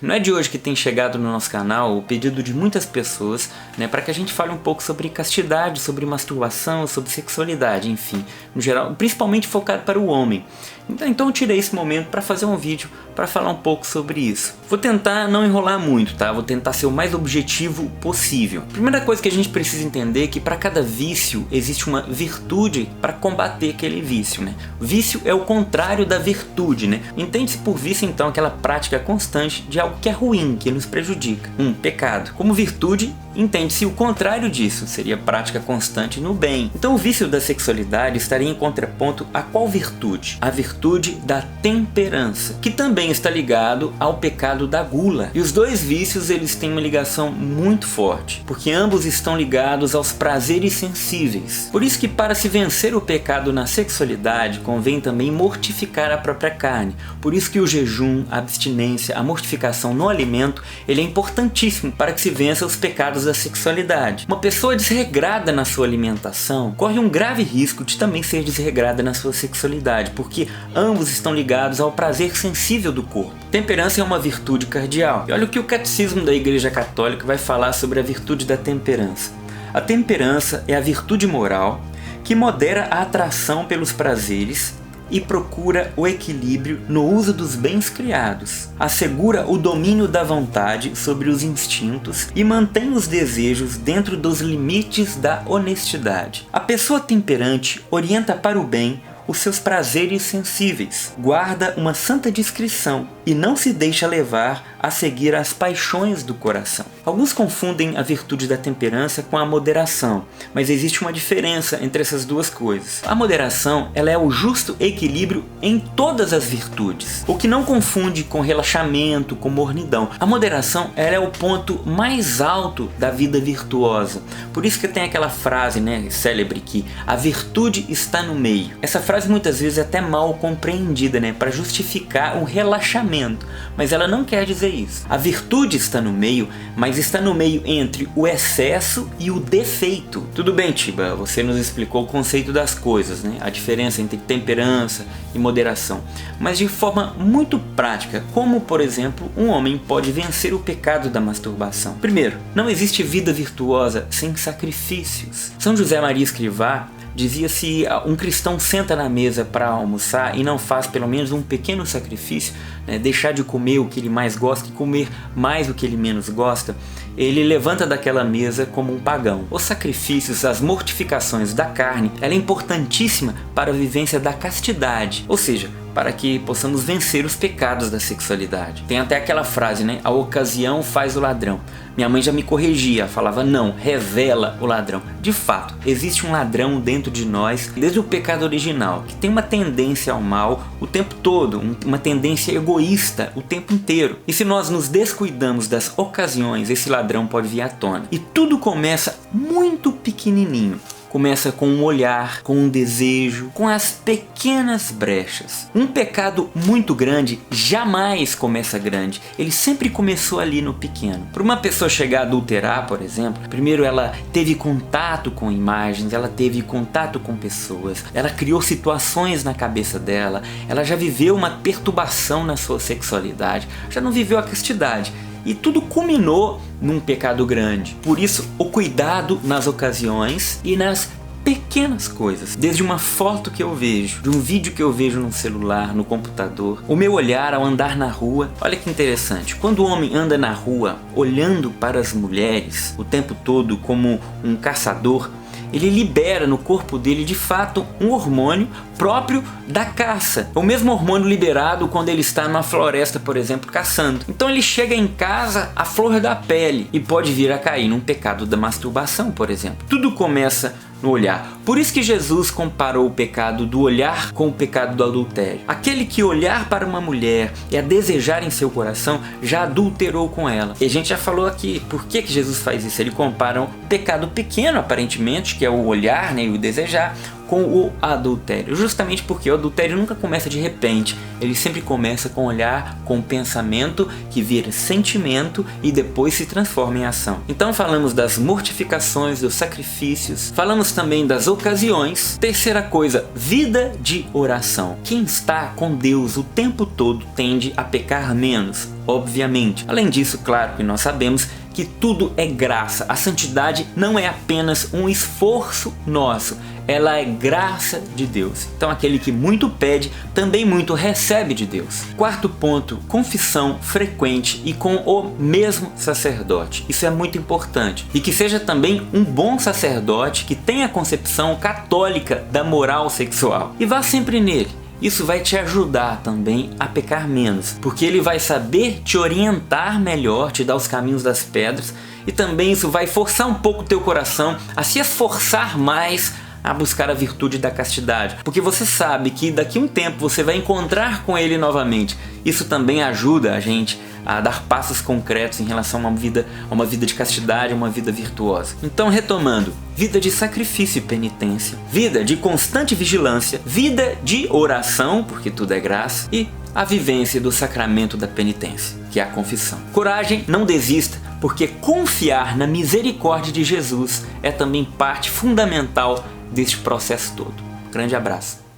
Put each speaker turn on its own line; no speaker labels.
Não é de hoje que tem chegado no nosso canal o pedido de muitas pessoas, para que a gente fale um pouco sobre castidade, sobre masturbação, sobre sexualidade, enfim, no geral, principalmente focado para o homem. Então eu tirei esse momento para fazer um vídeo para falar um pouco sobre isso. Vou tentar não enrolar muito, tá? Vou tentar ser o mais objetivo possível. Primeira coisa que a gente precisa entender é que para cada vício existe uma virtude para combater aquele vício, O vício é o contrário da virtude, Entende-se por vício então aquela prática constante de algo que é ruim, que nos prejudica, pecado. Como virtude, entende-se o contrário disso, seria prática constante no bem. Então o vício da sexualidade estaria em contraponto a qual virtude? A virtude da temperança, que também está ligado ao pecado da gula. E os dois vícios eles têm uma ligação muito forte, porque ambos estão ligados aos prazeres sensíveis. Por isso que para se vencer o pecado na sexualidade, convém também mortificar a própria carne. Por isso que o jejum, a abstinência, a mortificação no alimento, ele é importantíssimo para que se vença os pecados da sexualidade. Uma pessoa desregrada na sua alimentação corre um grave risco de também ser desregrada na sua sexualidade, porque ambos estão ligados ao prazer sensível do corpo. Temperança é uma virtude cardial. E olha o que o Catecismo da Igreja Católica vai falar sobre a virtude da temperança. A temperança é a virtude moral que modera a atração pelos prazeres e procura o equilíbrio no uso dos bens criados, assegura o domínio da vontade sobre os instintos e mantém os desejos dentro dos limites da honestidade. A pessoa temperante orienta para o bem os seus prazeres sensíveis, guarda uma santa discrição e não se deixa levar a seguir as paixões do coração. Alguns confundem a virtude da temperança com a moderação, mas existe uma diferença entre essas duas coisas. A moderação ela é o justo equilíbrio em todas as virtudes, o que não confunde com relaxamento, com mornidão. A moderação ela é o ponto mais alto da vida virtuosa. Por isso que tem aquela frase célebre que a virtude está no meio. Essa frase muitas vezes é até mal compreendida, para justificar um relaxamento, mas ela não quer dizer isso. A virtude está no meio, mas está no meio entre o excesso e o defeito. Tudo bem, Tiba, você nos explicou o conceito das coisas, a diferença entre temperança e moderação, mas de forma muito prática, como por exemplo um homem pode vencer o pecado da masturbação. Primeiro, não existe vida virtuosa sem sacrifícios. São José Maria Escrivá dizia: se um cristão senta na mesa para almoçar e não faz pelo menos um pequeno sacrifício, deixar de comer o que ele mais gosta e comer mais o que ele menos gosta, ele levanta daquela mesa como um pagão. Os sacrifícios, as mortificações da carne, ela é importantíssima para a vivência da castidade, ou seja, para que possamos vencer os pecados da sexualidade. Tem até aquela frase, a ocasião faz o ladrão. Minha mãe já me corrigia, falava não, revela o ladrão. De fato, existe um ladrão dentro de nós, desde o pecado original, que tem uma tendência ao mal o tempo todo, uma tendência egoísta o tempo inteiro. E se nós nos descuidamos das ocasiões, esse ladrão pode vir à tona. E tudo começa muito pequenininho. Começa com um olhar, com um desejo, com as pequenas brechas. Um pecado muito grande jamais começa grande, ele sempre começou ali no pequeno. Para uma pessoa chegar a adulterar, por exemplo, primeiro ela teve contato com imagens, ela teve contato com pessoas, ela criou situações na cabeça dela, ela já viveu uma perturbação na sua sexualidade, já não viveu a castidade. E tudo culminou num pecado grande. Por isso, o cuidado nas ocasiões e nas pequenas coisas. Desde uma foto que eu vejo, de um vídeo que eu vejo no celular, no computador, o meu olhar ao andar na rua. Olha que interessante, quando o homem anda na rua olhando para as mulheres o tempo todo como um caçador, ele libera no corpo dele de fato um hormônio próprio da caça. O mesmo hormônio liberado quando ele está numa floresta, por exemplo, caçando. Então ele chega em casa à flor da pele e pode vir a cair num pecado da masturbação, por exemplo. Tudo começa no olhar. Por isso que Jesus comparou o pecado do olhar com o pecado do adultério. Aquele que olhar para uma mulher e a desejar em seu coração, já adulterou com ela. E a gente já falou aqui, por que Jesus faz isso? Ele compara um pecado pequeno, aparentemente, que é o olhar e o desejar, com o adultério, justamente porque o adultério nunca começa de repente, ele sempre começa com olhar, com pensamento, que vira sentimento e depois se transforma em ação. Então falamos das mortificações, dos sacrifícios, falamos também das ocasiões. Terceira coisa, vida de oração. Quem está com Deus o tempo todo tende a pecar menos, obviamente. Além disso, claro que nós sabemos que tudo é graça. A santidade não é apenas um esforço nosso, ela é graça de Deus. Então aquele que muito pede, também muito recebe de Deus. Quarto ponto, confissão frequente e com o mesmo sacerdote. Isso é muito importante. E que seja também um bom sacerdote que tenha a concepção católica da moral sexual. E vá sempre nele. Isso vai te ajudar também a pecar menos, porque ele vai saber te orientar melhor, te dar os caminhos das pedras, e também isso vai forçar um pouco o teu coração a se esforçar mais a buscar a virtude da castidade, porque você sabe que daqui a um tempo você vai encontrar com ele novamente. Isso também ajuda a gente a dar passos concretos em relação a uma vida de castidade, uma vida virtuosa. Então, retomando, vida de sacrifício e penitência, vida de constante vigilância, vida de oração, porque tudo é graça, e a vivência do sacramento da penitência, que é a confissão. Coragem, não desista, porque confiar na misericórdia de Jesus é também parte fundamental deste processo todo. Grande abraço.